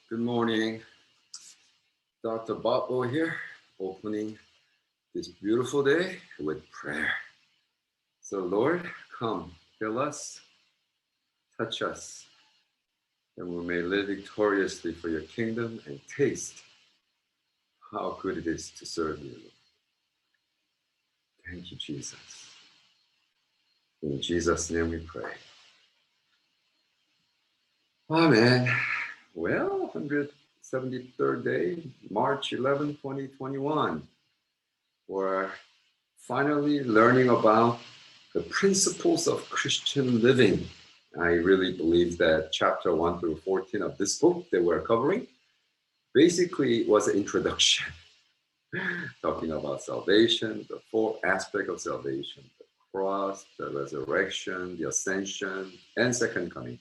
Good morning. Dr. Bobo here, opening this beautiful day with prayer. So, Lord, come, fill us, touch us, and we may live victoriously for your kingdom and taste how good it is to serve you. Thank you, Jesus. In Jesus' name we pray. Amen. Well, 173rd day, March 11, 2021. We're finally learning about the principles of Christian living. I really believe that chapter 1 through 14 of this book that we're covering basically was an introduction, talking about salvation, the four aspects of salvation, the cross, the resurrection, the ascension, and second coming,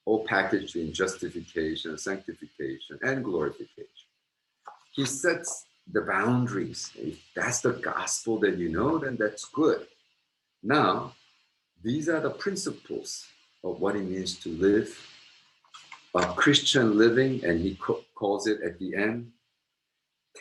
all packaged in justification, sanctification, and glorification. He sets the boundaries. If that's the gospel that you know, then that's good. Now, these are the principles of what it means to live a Christian living, and he calls it at the end,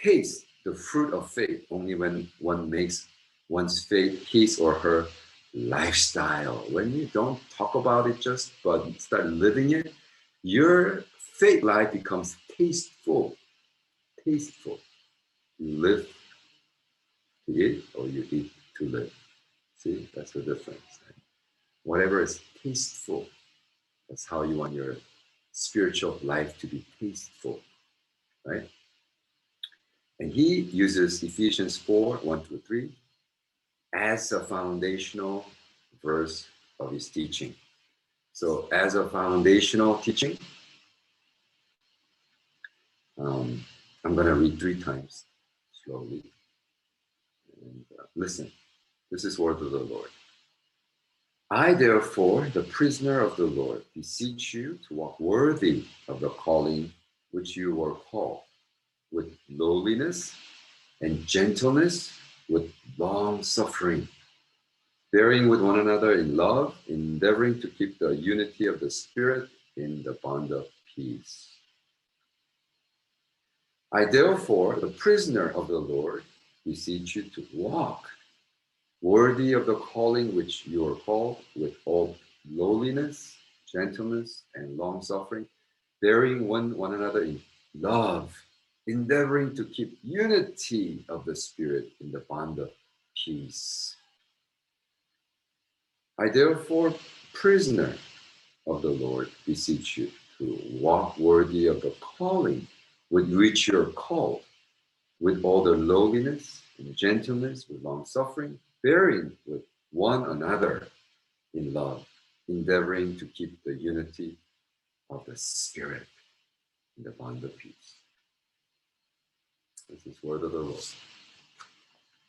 taste the fruit of faith only when one makes one's faith his or her lifestyle. When you don't talk about it just, but start living it, your faith life becomes tasteful. Tasteful. You live to eat or you eat to live. See, that's the difference. Right? Whatever is tasteful, that's how you want your spiritual life to be tasteful, right? And he uses Ephesians 4, 1 to 3 as a foundational verse of his teaching. So as a foundational teaching, I'm going to read 3 times slowly. And listen, this is word of the Lord. I, therefore, the prisoner of the Lord, beseech you to walk worthy of the calling which you were called, with lowliness and gentleness, with long suffering, bearing with one another in love, endeavoring to keep the unity of the Spirit in the bond of peace. I, therefore, the prisoner of the Lord, beseech you to walk worthy of the calling which you are called, with all lowliness, gentleness, and long suffering, bearing one another in love, endeavoring to keep unity of the Spirit in the bond of peace. I, therefore, prisoner of the Lord, beseech you to walk worthy of the calling with which you are called, with all the lowliness and gentleness, with long suffering, bearing with one another in love, endeavoring to keep the unity of the Spirit in the bond of peace. This is word of the Lord.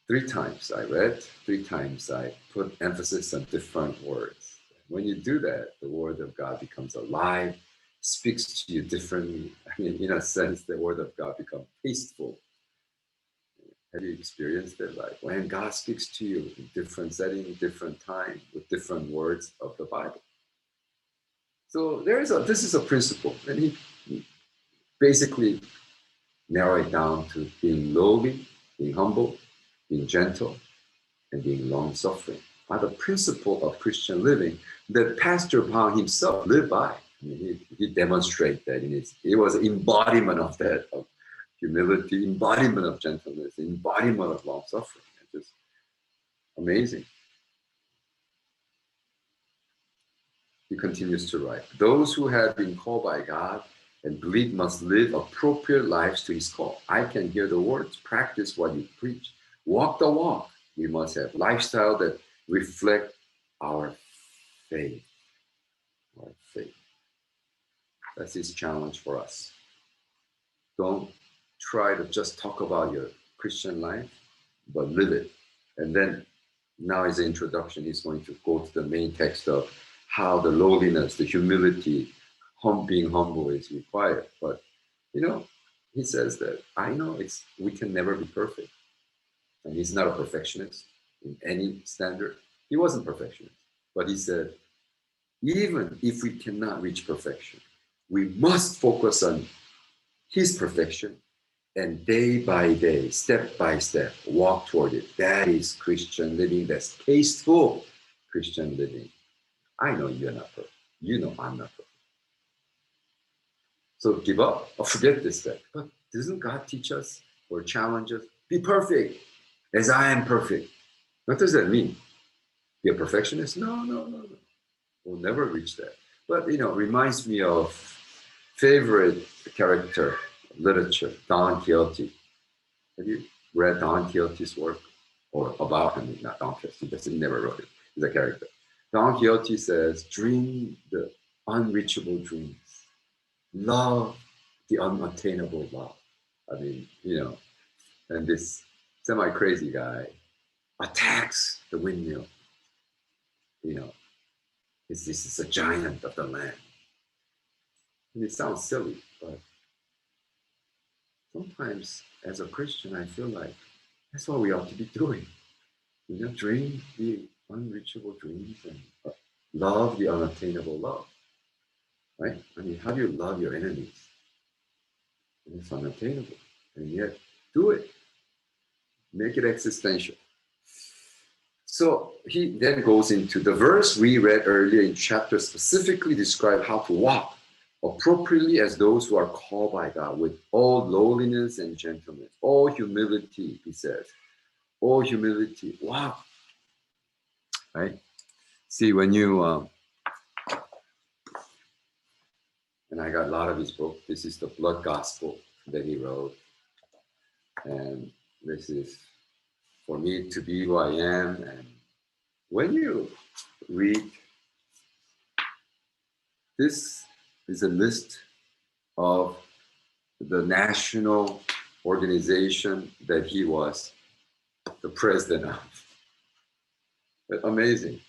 3 times I read, 3 times I put emphasis on different words. When you do that, the word of God becomes alive, speaks to you differently. I mean, in a sense, the word of God becomes tasteful. Have you experienced it? Like when God speaks to you in different setting, different time, with different words of the Bible. So this is a principle, and he basically narrowed it down to being lowly, being humble, being gentle, and being long-suffering are the principle of Christian living that Pastor Bao himself lived by. I mean, he demonstrated that it was an embodiment of that, of humility, embodiment of gentleness, embodiment of long-suffering. It's just amazing. He continues to write, those who have been called by God and believe must live appropriate lives to his call. I can hear the words, practice what you preach, walk the walk. We must have lifestyle that reflect our faith. Our faith. That's his challenge for us. Don't try to just talk about your Christian life, but live it. And then now as an introduction, he's going to go to the main text of how the lowliness, the humility, being humble is required. But, he says that I know we can never be perfect. And he's not a perfectionist in any standard. He wasn't perfectionist. But he said, even if we cannot reach perfection, we must focus on his perfection, and day by day, step by step, walk toward it. That is Christian living. That's tasteful Christian living. I know you're not perfect. You know I'm not perfect. So give up or forget this step. But doesn't God teach us or challenge us? Be perfect as I am perfect. What does that mean? Be a perfectionist? No. We'll never reach that. But reminds me of favorite character literature, Don Quixote. Have you read Don Quixote's work? Or about him, not Don Quixote, he never wrote it. He's a character. Don Quixote says, dream the unreachable dreams. Love the unattainable love. I mean, and this semi-crazy guy attacks the windmill. This is a giant of the land. And it sounds silly, but sometimes as a Christian, I feel like that's what we ought to be doing. Dream the unreachable dreams and love the unattainable love. Right? I mean, how do you love your enemies? And it's unattainable. And yet, do it. Make it existential. So he then goes into the verse we read earlier in chapter, specifically describe how to walk appropriately as those who are called by God with all lowliness and gentleness, all humility, he says. All humility. Wow. Right? See, when you, and I got a lot of his book. This is the Blood Gospel that he wrote. And this is for me to be who I am. And when you read, this is a list of the national organization that he was the president of. Amazing.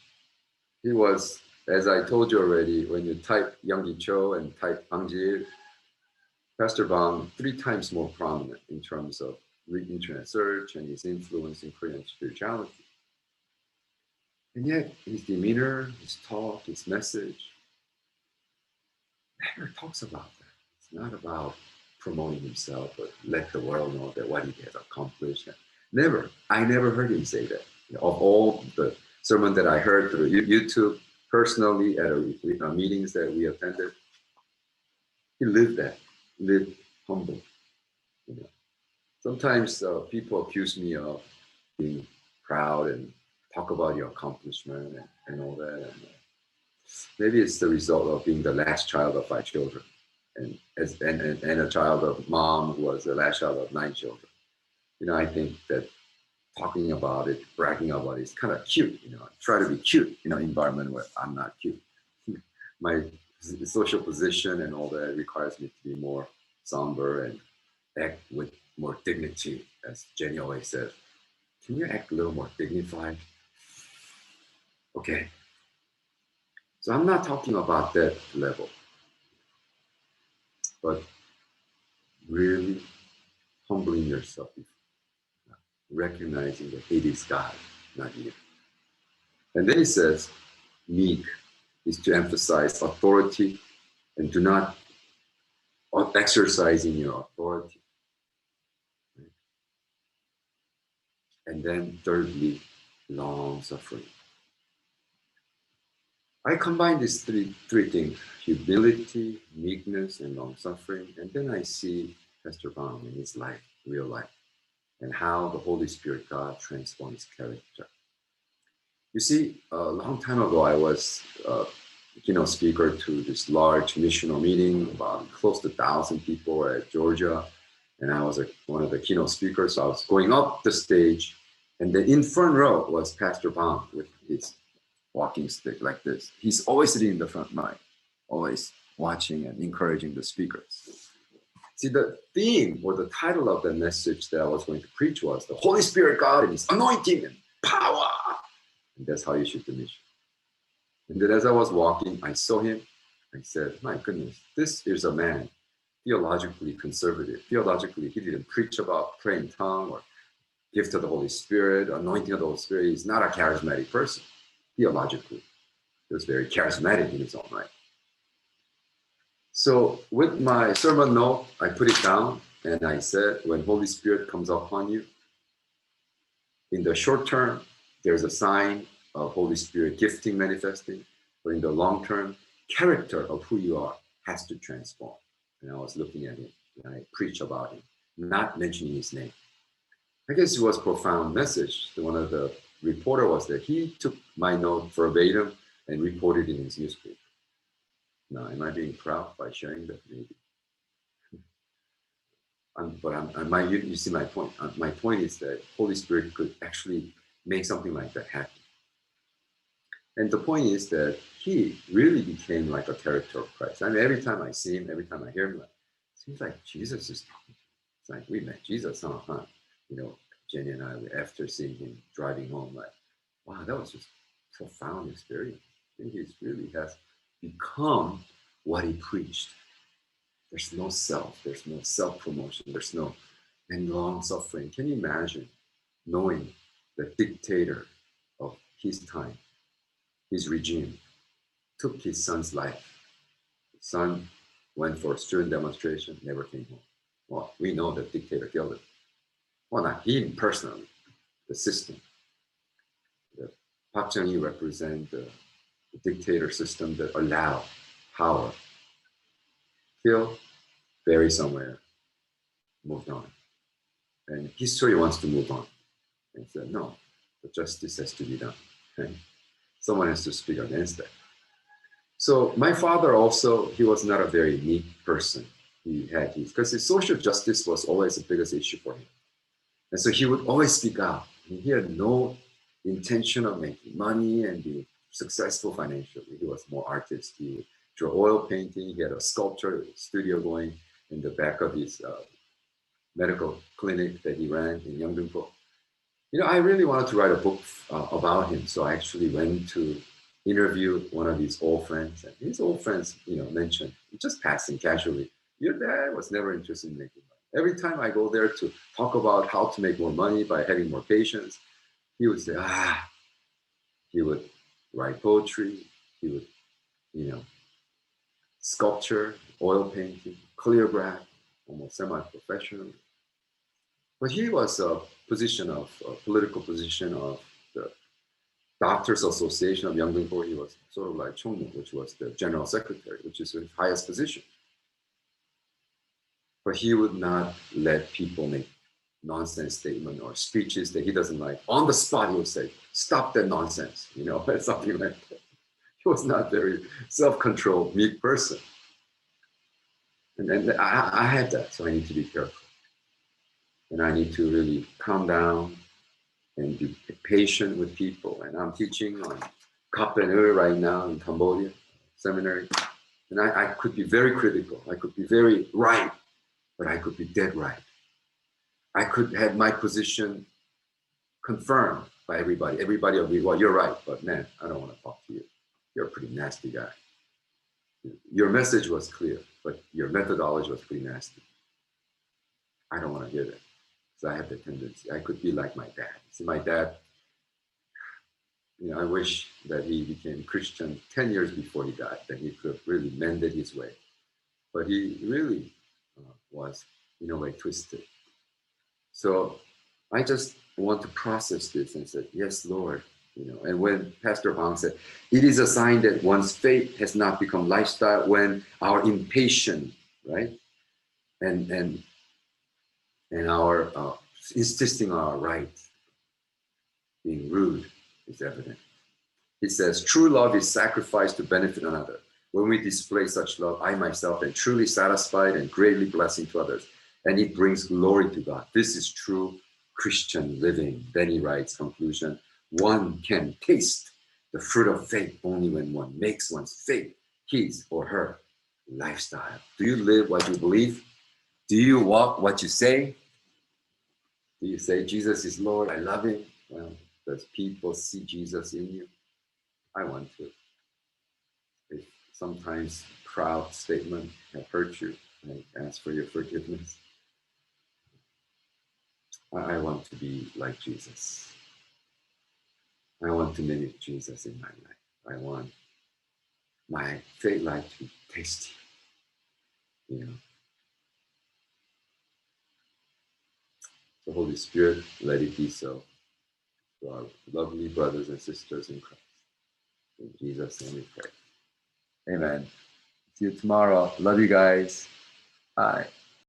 He was, as I told you already, when you type Youngie Cho and type Ang Ji, Pastor Bang 3 times more prominent in terms of internet search and his influence in Korean spirituality. And yet his demeanor, his talk, his message never talks about that. It's not about promoting himself or let the world know that what he has accomplished. Never. I never heard him say that. Of all the sermon that I heard through YouTube, personally at meetings that we attended, he lived that, lived humble. Sometimes people accuse me of being proud and talk about your accomplishment and all that. And maybe it's the result of being the last child of 5 children, and a child of mom who was the last child of 9 children. I think that talking about it, bragging about it is kind of cute. I try to be cute in an environment where I'm not cute. My social position and all that requires me to be more somber and act with more dignity, as Jenny always says. Can you act a little more dignified? Okay. So I'm not talking about that level, but really humbling yourself, recognizing that it is God, not you. And then he says, meek is to emphasize authority and do not exercising your authority. And then thirdly, long suffering. I combine these three things, humility, meekness, and long suffering. And then I see Pastor Bang in his life, real life, and how the Holy Spirit, God, transforms character. You see, a long time ago, I was a keynote speaker to this large missional meeting, about close to 1,000 people at Georgia. And I was one of the keynote speakers. So I was going up the stage, and then in front row was Pastor Bang with his walking stick like this. He's always sitting in the front line, always watching and encouraging the speakers. See, the theme or the title of the message that I was going to preach was the Holy Spirit, God, and his anointing and power. And that's how you shoot the mission. And then as I was walking, I saw him. I said, my goodness, this is a man, theologically conservative. Theologically, he didn't preach about praying tongue or gift of the Holy Spirit, anointing of the Holy Spirit. He's not a charismatic person. Theologically, he was very charismatic in his own right. So with my sermon note, I put it down and I said, when Holy Spirit comes upon you, in the short term, there's a sign of Holy Spirit gifting manifesting, but in the long term, character of who you are has to transform. And I was looking at him and I preach about him, not mentioning his name. I guess it was a profound message. One of the reporter was that he took my note verbatim and reported it in his newspaper. Now, am I being proud by sharing that? Maybe. You see my point. My point is that Holy Spirit could actually make something like that happen. And the point is that he really became like a character of Christ. I mean, every time I see him, every time I hear him, like, it seems like Jesus is talking. It's like, we met Jesus, huh? You know, Jenny and I, after seeing him driving home, like, wow, that was just a profound experience. I think he really has become what he preached. There's no self, there's no self-promotion, there's no, and long suffering. Can you imagine knowing the dictator of his time, his regime, took his son's life? His son went for a student demonstration, never came home. Well, we know the dictator killed him. Well, not him personally, the system. The Park Chung-hee represent the dictator system that allow power, kill, bury somewhere, moved on. And history wants to move on. And said, no, the justice has to be done. Okay? Someone has to speak against that. So my father also, he was not a very neat person. He had his, because his social justice was always the biggest issue for him. And so he would always speak out. He had no intention of making money and being successful financially. He was more artist. He drew oil painting. He had a sculpture studio going in the back of his medical clinic that he ran in Yeongdeungpo. You know, I really wanted to write a book about him. So I actually went to interview one of his old friends. And his old friends, you know, mentioned, just passing casually, your dad was never interested in making money. Every time I go there to talk about how to make more money by having more patients, he would say, he would write poetry, he would, you know, sculpture, oil painting, calligraph, almost semi-professional. But he was a political position of the Doctors Association of Yeongdeungpo. He was sort of like Chongmu, which was the general secretary, which is his highest position. But he would not let people make nonsense statement or speeches that he doesn't like. On the spot, he would say, stop that nonsense, you know, something like that. He was not very self-controlled, meek person. And then I had that, so I need to be careful. And I need to really calm down and be patient with people. And I'm teaching on Kap and Ur right now in Cambodia seminary. And I could be very critical. I could be very right, but I could be dead right. I could have my position confirmed by everybody. Everybody will be, well, you're right, but man, I don't want to talk to you. You're a pretty nasty guy. Your message was clear, but your methodology was pretty nasty. I don't want to hear that. So I have the tendency. I could be like my dad. See, my dad, you know, I wish that he became Christian 10 years before he died, that he could have really mended his way. But he really was, in a way, twisted. So I just want to process this and say, yes, Lord. You know, and when Pastor Hong said, it is a sign that one's faith has not become lifestyle when our impatience, right? And our insisting on our rights, being rude is evident. He says, true love is sacrifice to benefit another. When we display such love, I myself am truly satisfied and greatly blessing to others. And it brings glory to God. This is true Christian living. Then he writes, conclusion, one can taste the fruit of faith only when one makes one's faith his or her lifestyle. Do you live what you believe? Do you walk what you say? Do you say, Jesus is Lord, I love him? Well, does people see Jesus in you? I want to. If sometimes proud statement have hurt you, I ask for your forgiveness. I want to be like Jesus. I want to mimic Jesus in my life. I want my faith life to be tasty. You know, the Holy Spirit, let it be so. To our lovely brothers and sisters in Christ. In Jesus' name we pray. Amen. See you tomorrow. Love you guys. Bye.